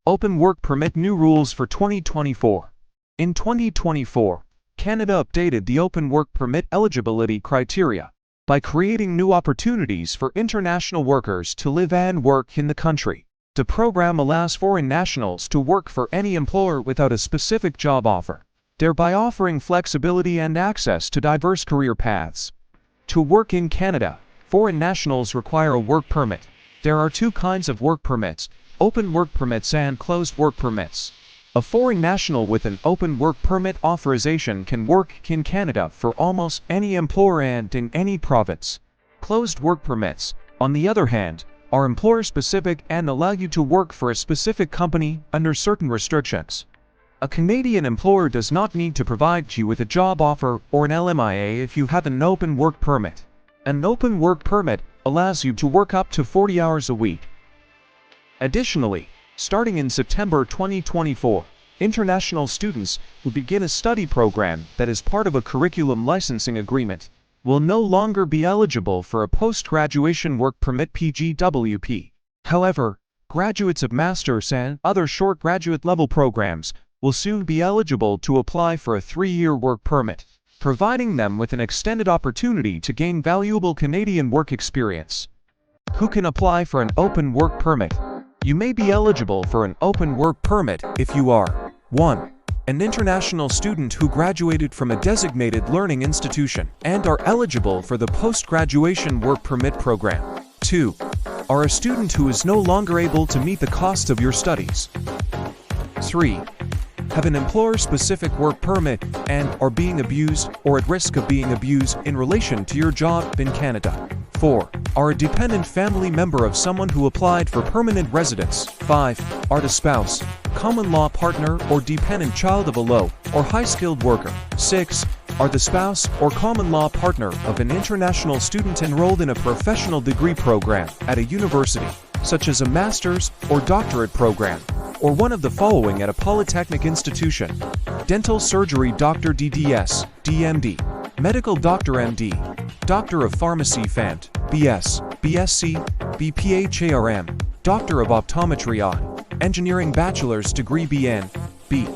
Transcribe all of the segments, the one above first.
Open Work Permit New Rules for 2024. In 2024, Canada updated the Open Work Permit eligibility criteria by creating new opportunities for international workers to live and work in the country. The program allows foreign nationals to work for any employer without a specific job offer, thereby offering flexibility and access to diverse career paths. To work in Canada, foreign nationals require a work permit. There are two kinds of work permits: open work permits and closed work permits. A foreign national with an open work permit authorization can work in Canada for almost any employer and in any province. Closed work permits, on the other hand, are employer-specific and allow you to work for a specific company under certain restrictions. A Canadian employer does not need to provide you with a job offer or an LMIA if you have an open work permit. An open work permit allows you to work up to 40 hours a week. Additionally, starting in September 2024, international students who begin a study program that is part of a curriculum licensing agreement will no longer be eligible for a post-graduation work permit PGWP. However, graduates of master's and other short graduate level programs will soon be eligible to apply for a 3-year work permit, providing them with an extended opportunity to gain valuable Canadian work experience. Who can apply for an open work permit? You may be eligible for an open work permit if you are 1. An international student who graduated from a designated learning institution and are eligible for the post-graduation work permit program. 2. Are a student who is no longer able to meet the cost of your studies. 3. Have an employer-specific work permit and are being abused or at risk of being abused in relation to your job in Canada. 4. Are a dependent family member of someone who applied for permanent residence. 5. Are the spouse, common law partner or dependent child of a low or high-skilled worker. 6. Are the spouse or common law partner of an international student enrolled in a professional degree program at a university, such as a master's or doctorate program, or one of the following at a polytechnic institution: dental surgery doctor DDS, DMD, medical doctor MD, doctor of pharmacy FAMD, BS, BSc, BPHARM, doctor of optometry I, engineering bachelor's degree BN, B,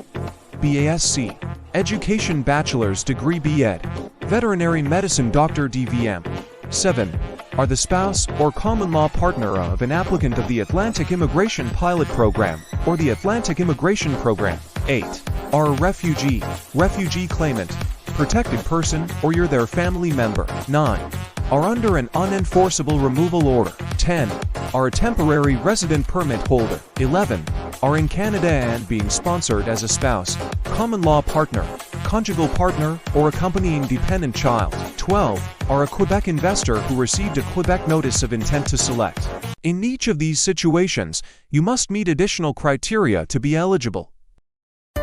BASc, education bachelor's degree BEd, veterinary medicine doctor DVM. 7. Are the spouse or common law partner of an applicant of the Atlantic Immigration Pilot Program or the Atlantic Immigration Program. 8. Are a refugee claimant, protected person, or you're their family member. 9. Are under an unenforceable removal order. 10. Are a temporary resident permit holder. 11. Are in Canada and being sponsored as a spouse, common law partner, conjugal partner, or accompanying dependent child. 12. Are a Quebec investor who received a Quebec Notice of Intent to Select. In each of these situations, you must meet additional criteria to be eligible.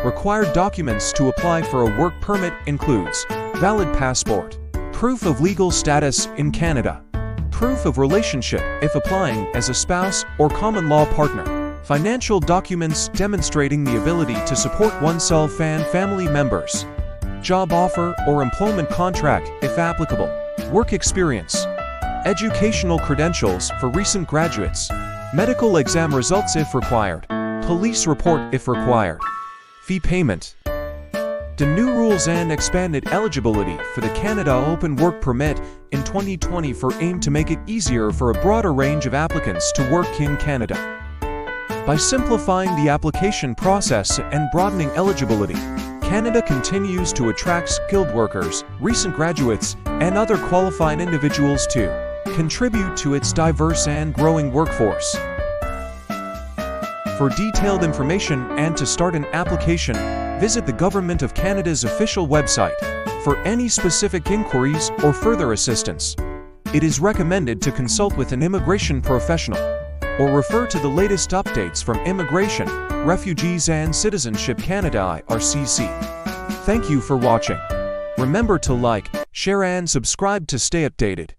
Required documents to apply for a work permit includes valid passport, proof of legal status in Canada, proof of relationship if applying as a spouse or common law partner, financial documents demonstrating the ability to support oneself and family members, job offer or employment contract if applicable, work experience, educational credentials for recent graduates, medical exam results if required, police report if required. Fee payment. The new rules and expanded eligibility for the Canada Open Work Permit in 2024 aim to make it easier for a broader range of applicants to work in Canada. By simplifying the application process and broadening eligibility, Canada continues to attract skilled workers, recent graduates, and other qualified individuals to contribute to its diverse and growing workforce. For detailed information and to start an application, visit the Government of Canada's official website. For any specific inquiries or further assistance, it is recommended to consult with an immigration professional or refer to the latest updates from Immigration, Refugees and Citizenship Canada (IRCC). Thank you for watching. Remember to like, share and subscribe to stay updated.